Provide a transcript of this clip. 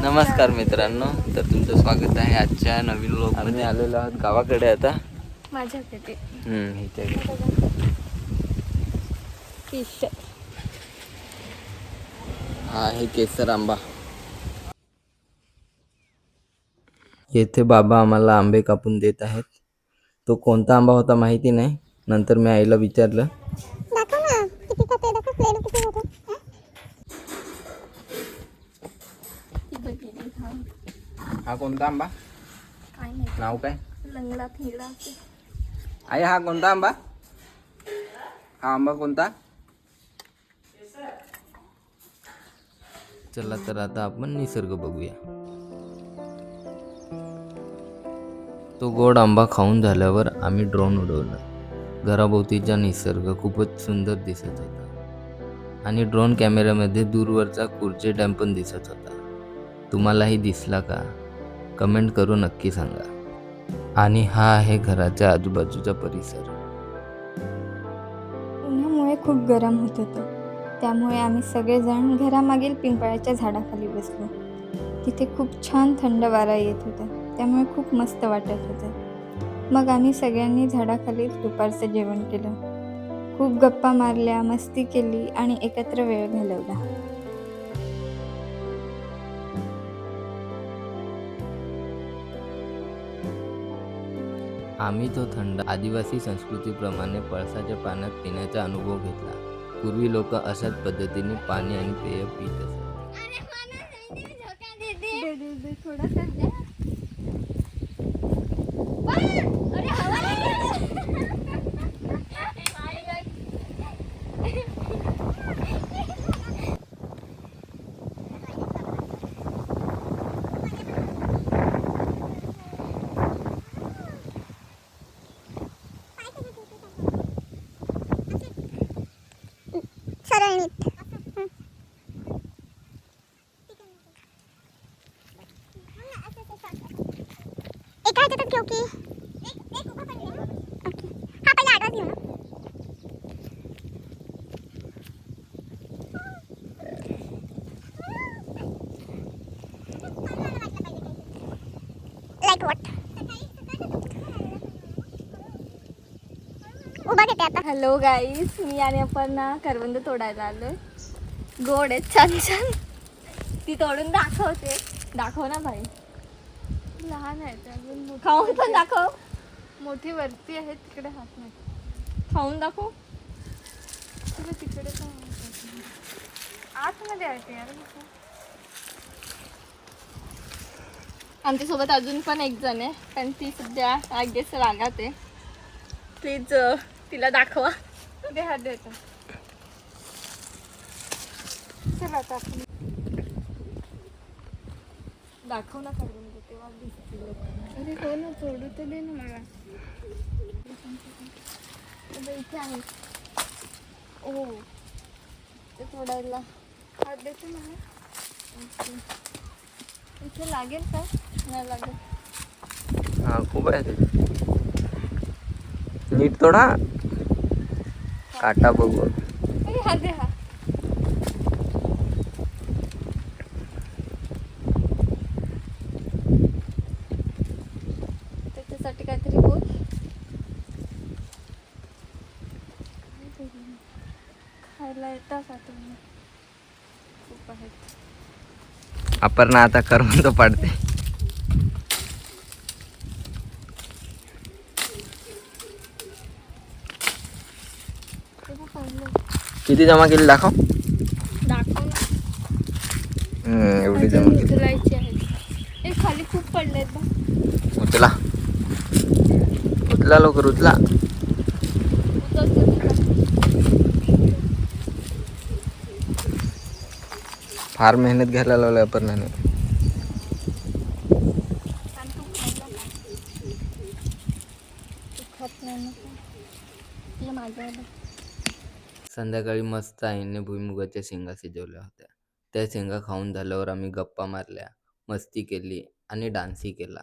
नमस्कार मित्रांनो, तर तुमचं स्वागत आहे आजच्या नवीन व्लॉग मध्ये. आम्ही आलेलो आहोत गावाकडे आता. माझ्याकडे हा आहे केसर आंबा. येथे बाबा आम्हाला आंबे कापून देत आहेत. तो कोणता आंबा होता माहिती नाही, नंतर मी आईला विचारलं. हा कोणता आंबा? नाव काय? लंगडा फिंगडा. आई हा कोणता आंबा? हा आंबा कोणता? चला तर आता आपण निसर्ग बघूया. तो गोड आंबा खाऊन झाल्यावर आम्ही ड्रोन उडवला. घराभोवतीचा निसर्ग खूपच सुंदर दिसत होता आणि ड्रोन कॅमेऱ्यामध्ये दूरवरचा कुर्चे डॅम पण दिसत होता. तुम्हालाही दिसला का? कमेंट करून नक्की सांगा. आणि हा आहे घराच्या आजूबाजूचा परिसर. उन्हामुळे खूप गरम होत होतं, त्यामुळे आम्ही सगळेजण घरामागील पिंपळाच्या झाडाखाली बसलो. तिथे खूप छान थंड वारा येत होता, त्यामुळे खूप मस्त वाटत होतं. मग आम्ही सगळ्यांनी झाडाखालीच दुपारचं जेवण केलं. खूप गप्पा मारल्या, मस्ती केली आणि एकत्र वेळ घालवला. आम्ही तो थंड आदिवासी संस्कृतीप्रमाणे पळसाच्या पाण्यात पिण्याचा अनुभव घेतला. पूर्वी लोक अशाच पद्धतीने पाणी आणि पेय पित असत. हॅलो गाईस, मी आणि आपण ना करवंद तोडायला आलोय. गोड आहेत, छान छान. ती तोडून दाखवते. दाखव ना भाई. लहान आहेत अजून. खाऊन पण दाखव. मोठी वरती आहेत, तिकडे हात नाही. खाऊन दाखव. तिकडे आतमध्ये आहे यार. आमच्यासोबत अजून पण एक जण आहे, पण ती सध्या आय गेस रागात आहे. प्लीज तिला दाखवा. दे हात देतो. चला आता आपण दाखव ना करवंद, तेव्हा दिसतील लोकांना. अरे हो ना, तोडू तर दे ना मला. इथे आहे. ओ ते तोडायला हात देते मला. इथे लागेल का? नाही लागेल. हा खूप आहे ते. नीट तोडा, काटा बघू. हा दे हा. त्याच्यासाठी काहीतरी बोल. खायला येतात का तुम्ही? खूप आहेत. अपर्णा आता करवंद पाडते. किती जमा केली दाखव. दाखव ना. एवढी जमा केली. उचलायची आहेत. हे खाली खूप पडलेत बघ. उचला उचला, लवकर उचला. फार मेहनत घ्यायला लावल्या अपर्णाने. संध्याकाळी मस्त आईने भुईमुगाच्या शेंगा शिजवल्या होत्या. त्या शेंगा खाऊन झाल्यावर आम्ही गप्पा मारल्या, मस्ती केली आणि डान्सही केला.